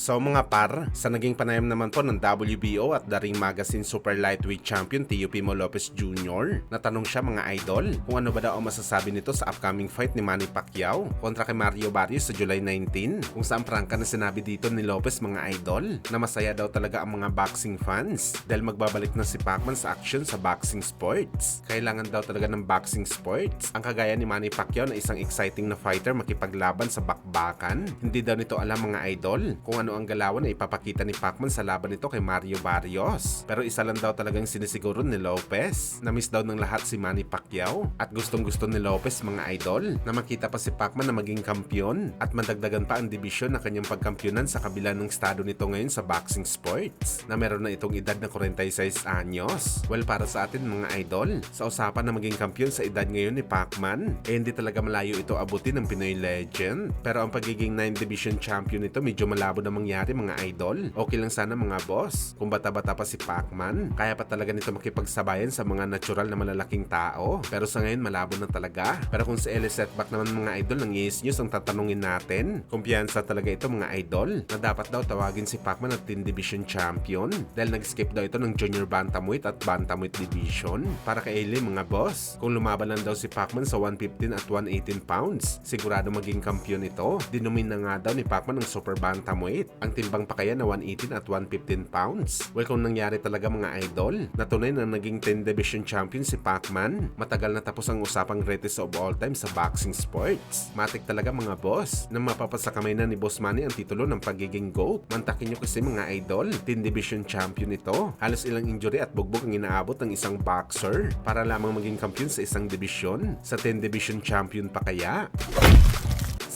So mga par, sa naging panayam naman po ng WBO at The Ring Magazine Super Lightweight Champion Teofimo Lopez Jr., natanong siya mga idol kung ano ba daw ang masasabi nito sa upcoming fight ni Manny Pacquiao kontra kay Mario Barrios sa July 19, kung saan prangka na sinabi dito ni Lopez mga idol na masaya daw talaga ang mga boxing fans dahil magbabalik na si Pacman sa action sa boxing sports. Kailangan daw talaga ng boxing sports ang kagaya ni Manny Pacquiao na isang exciting na fighter makipaglaban sa bakbakan. Hindi daw nito alam mga idol kung ano ang galawan na ipapakita ni Pacman sa laban nito kay Mario Barrios. Pero isa lang daw talagang sinisiguro ni Lopez. Na-miss daw ng lahat si Manny Pacquiao at gustong-gusto ni Lopez mga idol na makita pa si Pacman na maging kampiyon at madagdagan pa ang dibisyon ng kanyang pagkampyonan sa kabila ng estado nito ngayon sa boxing sports na meron na itong edad na 46 anyos. Well, para sa atin mga idol, sa usapan na maging kampiyon sa edad ngayon ni Pacman, hindi talaga malayo ito abutin ng Pinoy legend. Pero ang pagiging 9 division champion nito medyo malabo na mangyari mga idol. Okay lang sana mga boss kung bata-bata pa si Pacman, kaya pa talaga nito makipagsabayan sa mga natural na malalaking tao. Pero sa ngayon malabo na talaga. Pero kung sa Ellie Setback naman mga idol ng Yes News ang tatanungin natin, kumpiyansa talaga ito mga idol na dapat daw tawagin si Pacman at 10 division champion dahil nag-skip daw ito ng junior bantamweight at bantamweight division para kay Ellie mga boss. Kung lumaban lang daw si Pacman sa 115 at 118 pounds, sigurado maging kampiyon ito. Dinumin na nga daw ni Pacman ng super bantamweight ang timbang pa kaya na 118 at 115 pounds. Well, kung nangyari talaga mga idol, natunay na naging 10 division champion si Pacman, matagal na tapos ang usapang greatest of all time sa boxing sports. Matik talaga mga boss na mapapasakamay na ni Boss Manny ang titulo ng pagiging GOAT. Mantakin nyo kasi mga idol, 10 division champion ito. Halos ilang injury at bugbog ang inaabot ng isang boxer para lamang maging kampiyon sa isang division. Sa 10 division champion pa kaya?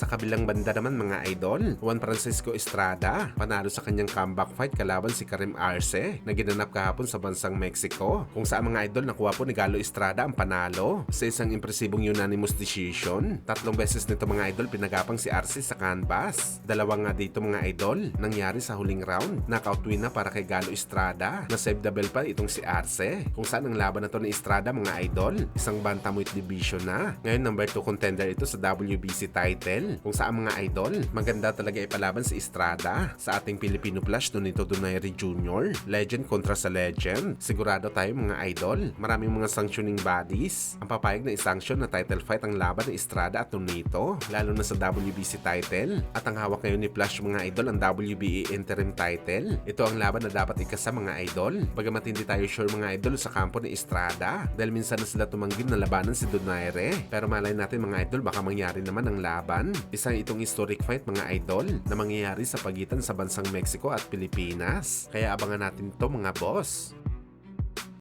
Sa kabilang banda naman mga idol, Juan Francisco Estrada panalo sa kanyang comeback fight kalaban si Karim Arce na ginanap kahapon sa bansang Mexico, kung saan mga idol nakuha po ni Galo Estrada ang panalo sa isang impresibong unanimous decision. 3 beses nito mga idol pinagapang si Arce sa canvas. 2 nga dito mga idol nangyari sa huling round. Knockout win na para kay Galo Estrada na save the bell pa itong si Arce, kung saan ang laban na to ni Estrada mga idol isang bantamweight division na. Ngayon number 2 contender ito sa WBC title, kung saan mga idol maganda talaga ipalaban si Estrada sa ating Filipino Flash Nonito Donaire Jr. Legend kontra sa legend. Sigurado tayo mga idol maraming mga sanctioning bodies ang papayag na isanction na title fight ang laban ni Estrada at Nonito, lalo na sa WBC title. At ang hawak ngayon ni Flash mga idol ang WBA interim title. Ito ang laban na dapat ikasa mga idol, bagamat hindi tayo sure mga idol sa kampo ni Estrada dahil minsan na sila tumanggil na labanan si Donaire. Pero malay natin mga idol baka mangyari naman ang laban. Isang itong historic fight mga idol na mangyayari sa pagitan sa bansang Mexico at Pilipinas. Kaya abangan natin to mga boss.